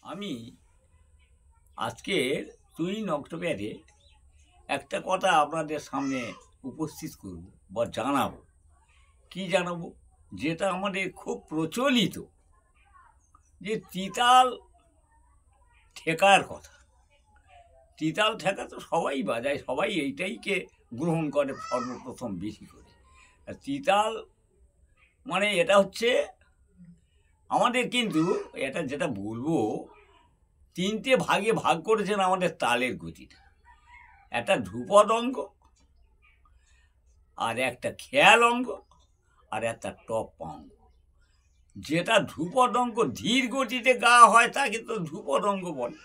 আমি আজকের 2 অক্টোবরে একটা কথা আপনাদের সামনে উপস্থিত করব বা জানাবো। কি জানাবো? যেটা আমাদের খুব প্রচলিত, যে তিতাল ঠেকার কথা। তিতাল ঠেকা তো সবাই বাজায়, সবাই এইটাইকে গ্রহণ করে সর্বপ্রথম বেশি করে। আর তিতাল মানে এটা হচ্ছে আমাদের, কিন্তু এটা যেটা বলবো, 3টে ভাগে ভাগ করেছেন আমাদের তালের গতিটা। একটা ধ্রুপদ অঙ্গ, আর একটা খেয়াল অঙ্গ, আর একটা টপ অঙ্গ। যেটা ধ্রুপদ অঙ্গ ধীর গতিতে গাওয়া হয় তাকে তো ধ্রুপদ অঙ্গ বলে,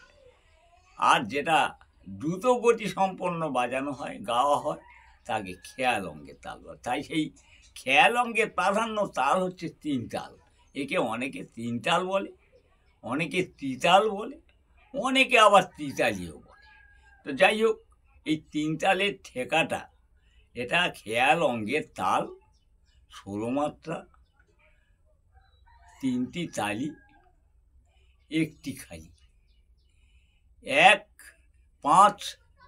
আর যেটা দ্রুত গতি সম্পন্ন বাজানো হয়, গাওয়া হয়, তাকে খেয়াল অঙ্গের তাল বলে। তাই সেই খেয়াল অঙ্গের প্রাধান্য তাল হচ্ছে 3 তাল। একে অনেকে 3 তাল বলে, অনেকে তিতাল বলে, অনেকে আবার তিতালিও বলে। তো যাই হোক, এই 3 তালের ঠেকাটা, এটা খেয়াল অঙ্গের তাল, 16 মাত্রা, 3টি তালি, একটি খালি। 1, 5,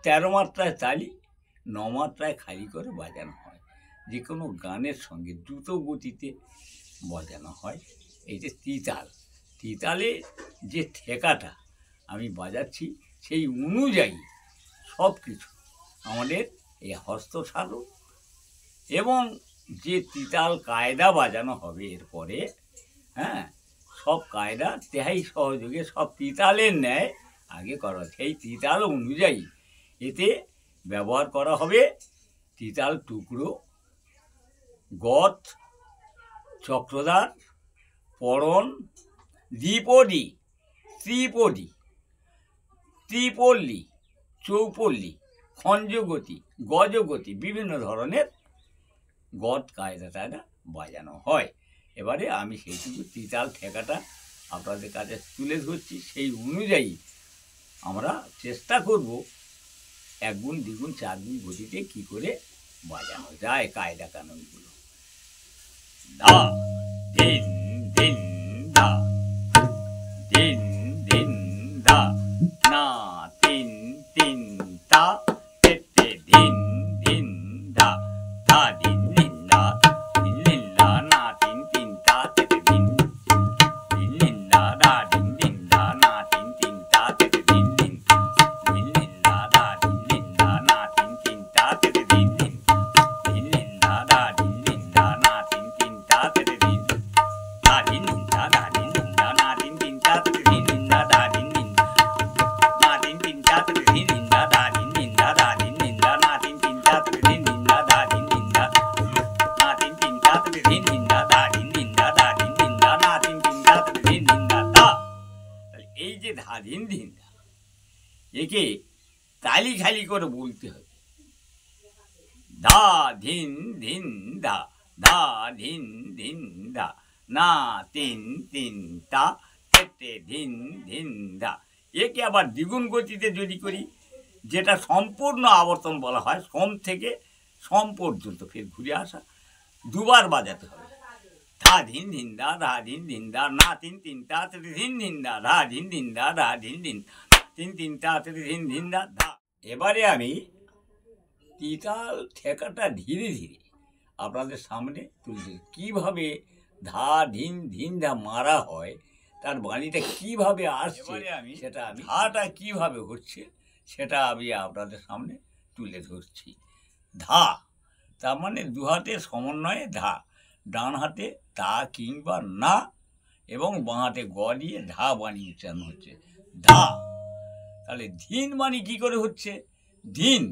13 মাত্রায় তালি, 9 মাত্রায় খালি করে বাজানো হয়। যে কোনো গানের সঙ্গে দ্রুত গতিতে বাজানো হয়। এই যে তিতাল, তিতালে যে ঠেকাটা আমি বাজাচ্ছি, সেই অনুযায়ী সব কিছু আমাদের এই হস্তসাধক এবং যে তিতাল কায়দা বাজানো হবে এরপরে, হ্যাঁ, সব কায়দা তেহাই সহযোগে সব তিতালের ন্যায় আগে করা। সেই তিতাল অনুযায়ী এতে ব্যবহার করা হবে তিতাল টুকরো, গত, চক্রধার, পরণ, দ্বিপদী, ত্রিপদী, ত্রিপল্লী, চৌপল্লী, খঞ্জগতি, গজগতি, বিভিন্ন ধরনের গত কায়দা বাজানো হয়। এবারে আমি সেইটুকু তিতাল ঠেকাটা আপনাদের কাছে তুলে ধরছি। সেই অনুযায়ী আমরা চেষ্টা করব 1 গুণ 2 গুণ 4 গুণ গতিতে কী করে বাজানো যায় কায়দা কানুনগুলো। ধা ধিন ধিন ধা, ধিন ধিন ধা, না তিন তিন তা, তেতে ধিন ধিন ধা, ধা ধিন ধিন ধা, ধিন ধিন ধা, না তিন তিন তা, তেতে ধিন ধিন ধিন ধা, ধা ধিন ধিন ধা, না তিন তিন তা, তেতে ধিন ধিন ধিন ধিন ধা, ধা ধিন ধিন ধা, না তিন তিন তা, তেতে ধিন ধিন ধিন ধিন ধা, ধা ধিন ধিন ধা, না তিন তিন তা, তেতে ধিন ধা ধিন ধিন ধা, ধা ধিন ধিন ধা, না তিন তিন তা, তেতে ধিন ধিন ধা, ধা ধিন ধিন না তিন তিন তা, তেতে ধিন ধিন ধা, ধা ধিন ধিন ধা, ধা ধিন ধিন ধা, না তিন তিন তা, তেতে ধিন ধিন ধা, ধা ধিন ধিন ধা, না তিন তিন তা, তেতে ধিন ধিন ধা, ধা ধিন ধিন ধা, ধা ধিন ধিন ধা, না তিন তিন তা, তেতে ধিন ধিন ধা, ধা। এই যে ধা ধিন ধিন ধা, একে তালি খালি করে বলতে হবে। ধা ধিন ধিন ধা, ধা ধিন ধিন ধা, না তিন তিন তা, তেতে ধিন ধিন ধা। একে আবার দ্বিগুণ গতিতে যদি করি, যেটা সম্পূর্ণ আবর্তন বলা হয়, সোম থেকে সম পর্যন্ত ফের ঘুরে আসা, 2 বার বাজাতে হবে। ধা ধিন ধিন ধা, ধা ধিন ধিন ধা, না তিন তিন তা, তেতে ধিন ধিন ধা, ধা ধিন ধিন ধা, ধা ধিন ধিন, তিন তিন তা, তেতে ধিন ধিন ধা, ধা। এবারে আমি তিতাল ঠেকাটা ধীরে ধীরে আপনাদের সামনে তুলছি। কীভাবে ধা ধিন ধিন ধা মারা হয়, তার বাণীটা কীভাবে আসছে, সেটা আমি ধাটা কীভাবে হচ্ছে সেটা আমি আপনাদের সামনে তুলে ধরছি। ধা তার মানে 2 হাতের সমন্বয়ে ধা, ডান হাতে তা কিংবা না, এবং বাঁ হাতে গ দিয়ে ধা বাণী উচ্চারণ হচ্ছে, ধা। তাহলে ধিন বাণী কী করে হচ্ছে? ধিন,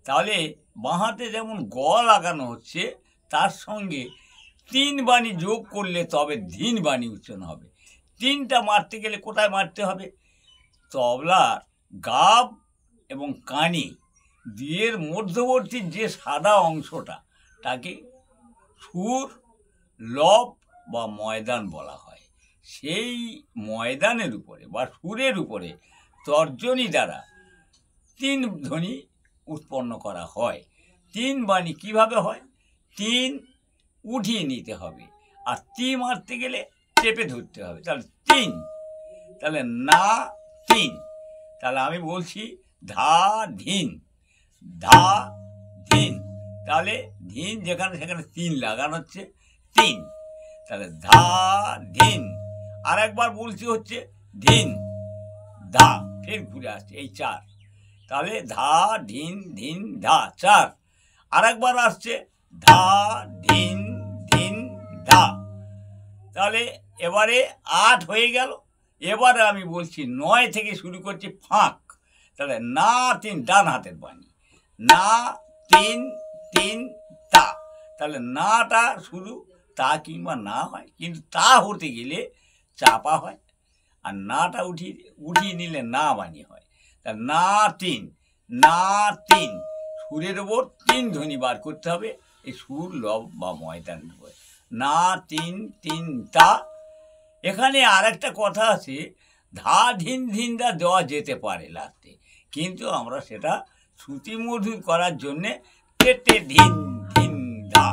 তাহলে বাঁ হাতে যেমন গ লাগানো হচ্ছে, তার সঙ্গে 3 বাণী যোগ করলে তবে ধিন বাণী উচ্চারণ হবে। 3টা মারতে গেলে কোথায় মারতে হবে? তবলার গাব এবং কানি দুইয়ের মধ্যবর্তী যে সাদা অংশটা, তাকে সুর, লব বা ময়দান বলা হয়। সেই ময়দানের উপরে বা সুরের উপরে তর্জনী দ্বারা 3 ধ্বনি উৎপন্ন করা হয়। 3 বাণী কীভাবে হয়? 3 উঠিয়ে নিতে হবে, আর তি মারতে গেলে চেপে ধরতে হবে। তাহলে 3 তাহলে না তিন, তাহলে আমি বলছি ধা ধিন, ধা ধিন, তাহলে ধিন যেখানে সেখানে তিন লাগানো হচ্ছে, তিন, তাহলে ধা ধিন। আর একবার বলছি হচ্ছে ধিন ধা, ফের ঘুরে আসছে এই চার, তাহলে ধা ধিন ধিন ধা চার। আর একবার আসছে ধা ধিন ধিন ধা, তাহলে এবারে 8 হয়ে গেল। এবারে আমি বলছি 9 থেকে শুরু করছি ফাঁক, তাহলে না তিন, ডান হাতের বাণী, না তিন তিন তা, তাহলে নাটা শুরু তা কিংবা না হয়, কিন্তু তা হতে গেলে চাপা হয়, আর নাটা উঠিয়ে নিলে না বাণী হয়। তা না তিন, না তিন, সুরের ওপর তিন ধ্বনি বার করতে হবে, এই সুর লব বা ময়দান, না তিন তিন তা। এখানে আর একটা কথা আছে, ধা ধিন ধিন দা দেওয়া যেতে পারে লাগতে, কিন্তু আমরা সেটা শ্রুতিমধুর করার জন্যে তেতে ধিন ধিন ধা,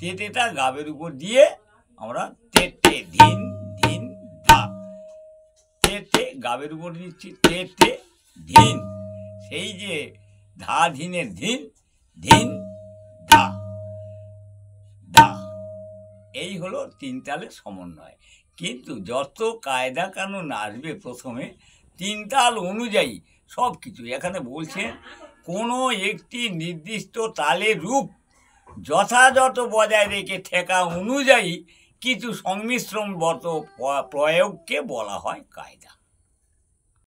তেতেটা গাবের উপর দিয়ে আমরা তেতে ধিন ধিন ধা, তেতে গাবের উপর দিচ্ছি তেতে ধিন, সেই যে ধা ধিনের ধিন, ধিন ধা ধা, এই হলো তিন তালের সমন্বয়। কিন্তু যত কায়দা কানুন আসবে প্রথমে তিন তাল অনুযায়ী সব কিছু, এখানে বলছেন কোনো একটি নির্দিষ্ট তালের রূপ যথাযথ বজায় রেখে ঠেকা অনুযায়ী কিছু সংমিশ্রণগত প্রয়োগকে বলা হয় কায়দা।